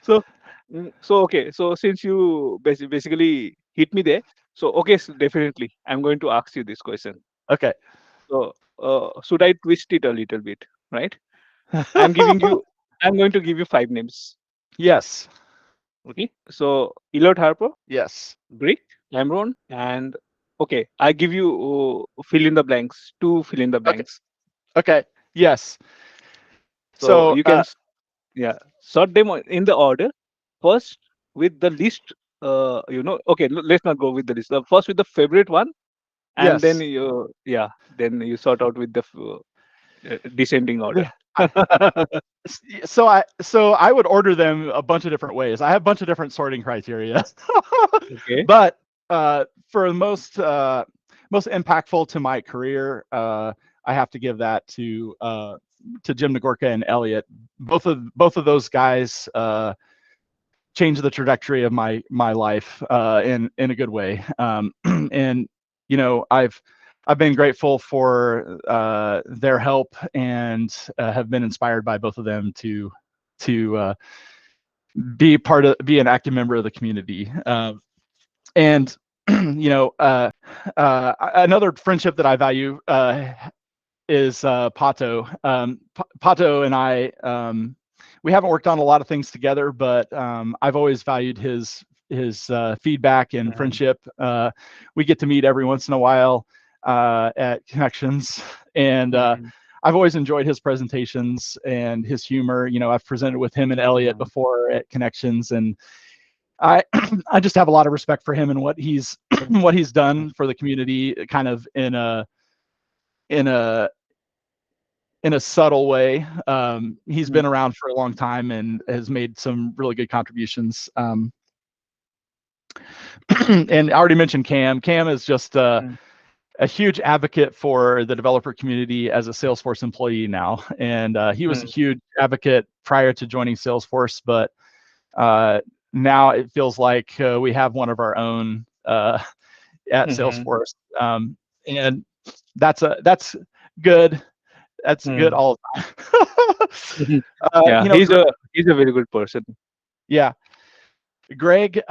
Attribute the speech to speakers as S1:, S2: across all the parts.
S1: So, so okay. So since you basically hit me there, so okay, so definitely, I'm going to ask you this question.
S2: Okay.
S1: So, should I twist it a little bit, right? I'm giving you, I'm going to give you five names.
S2: Yes.
S1: Okay. So, Elliot Harper,
S2: Yes.
S1: Brick, Cameron, and okay, I give you fill in the blanks, two fill in the
S2: Okay.
S1: blanks.
S2: Okay. Yes.
S1: So
S2: So
S1: you can, yeah, sort them in the order. First with the least, okay, let's not go with the list. First with the favorite one, and then
S2: yes.
S1: you, yeah, then you sort out with the descending order.
S2: I, so I would order them a bunch of different ways. I have a bunch of different sorting criteria.
S1: Okay.
S2: But for the most impactful to my career, I have to give that to Jim Nagorka and Elliot. Both of those guys changed the trajectory of my life in a good way. And I've been grateful for their help, and have been inspired by both of them to be an active member of the community. And another friendship that I value is Pato. Pato and I, we haven't worked on a lot of things together, but I've always valued his feedback and
S1: Mhm.
S2: friendship. We get to meet every once in a while at connections, and
S1: Mhm.
S2: I've always enjoyed his presentations and his humor. I've presented with him and Elliot
S1: Mhm.
S2: before at connections, and I I just have a lot of respect for him and what he's what he's done for the community, kind of in a in a subtle way. He's
S1: Mhm.
S2: been around for a long time and has made some really good contributions. And I already mentioned Cam. Cam is just
S1: Mhm.
S2: a huge advocate for the developer community as a Salesforce employee now, and he was a
S1: Mhm.
S2: huge advocate prior to joining Salesforce, but uh, now it feels like we have one of our own at
S1: Mhm.
S2: Salesforce, and that's good. That's good
S1: Mhm.
S2: all the
S1: Mhm.
S2: time.
S1: Yeah, he's a very good person.
S2: Yeah, Greg.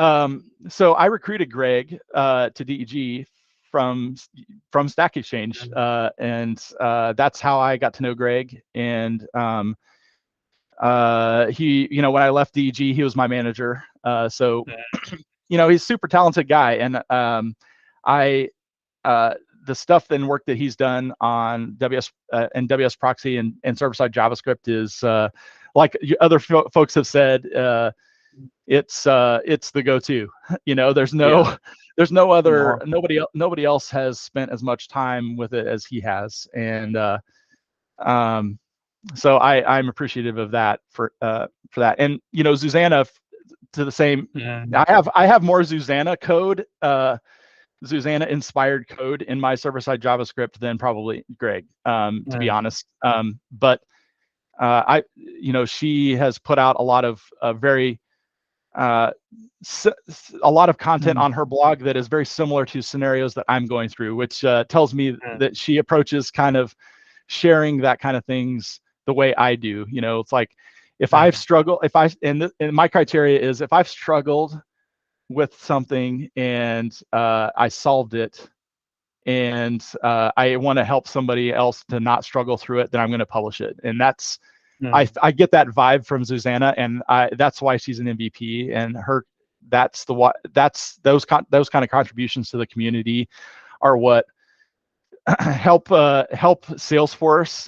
S2: So I recruited Greg to DEG from from Stack Exchange,
S1: Mhm.
S2: and that's how I got to know Greg. And he, when I left DEG, he was my manager. So he's a super talented guy, and I uh, the stuff and work that he's done on WS proxy and server side JavaScript is like other folks have said. It's the go-to. There's
S1: Yeah.
S2: no there's no other
S1: No.
S2: nobody else has spent as much time with it as he has, and um, so I'm appreciative of that for that. And Susanna, to the same.
S1: Mhm.
S2: I have more Susanna inspired code in my server side JavaScript than probably Greg, to be
S1: Mhm.
S2: honest. But she has put out a lot of very uh, a lot of content
S1: Mhm.
S2: on her blog that is very similar to scenarios that I'm going through, which tells me
S1: Mhm.
S2: that she approaches kind of sharing that kind of things the way I do. It's like if I've
S1: Mhm.
S2: struggled, if I and my criteria is if I've struggled with something and I solved it, and I want to help somebody else to not struggle through it, then I'm going to publish it. And that's
S1: Mhm.
S2: I get that vibe from Susanna, and that's why she's an MVP. And those kind of contributions to the community are what help Salesforce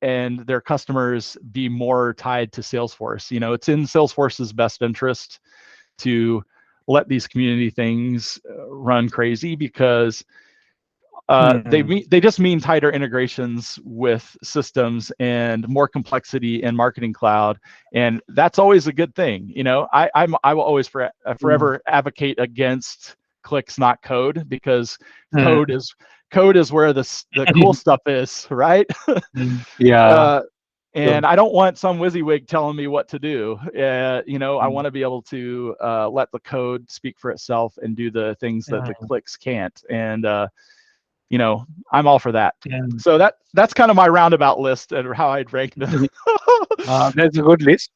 S2: and their customers be more tied to Salesforce. It's in Salesforce's best interest to let these community things run crazy, because
S1: Mhm.
S2: they just mean tighter integrations with systems and more complexity in Marketing Cloud, and that's always a good thing. I will always
S1: Mhm.
S2: forever advocate against clicks, not code, because code
S1: Mhm.
S2: is code is where the cool stuff is, right?
S1: Mhm. Yeah.
S2: uh,
S1: So,
S2: and I don't want some WYSIWYG telling me what to do. I
S1: mhm.
S2: want to be able to let the code speak for itself and do the things that the
S1: Mhm.
S2: clicks can't. And I'm all for that.
S1: Mhm.
S2: So that's kind of my roundabout list and how I'd rank them.
S1: That's a good list.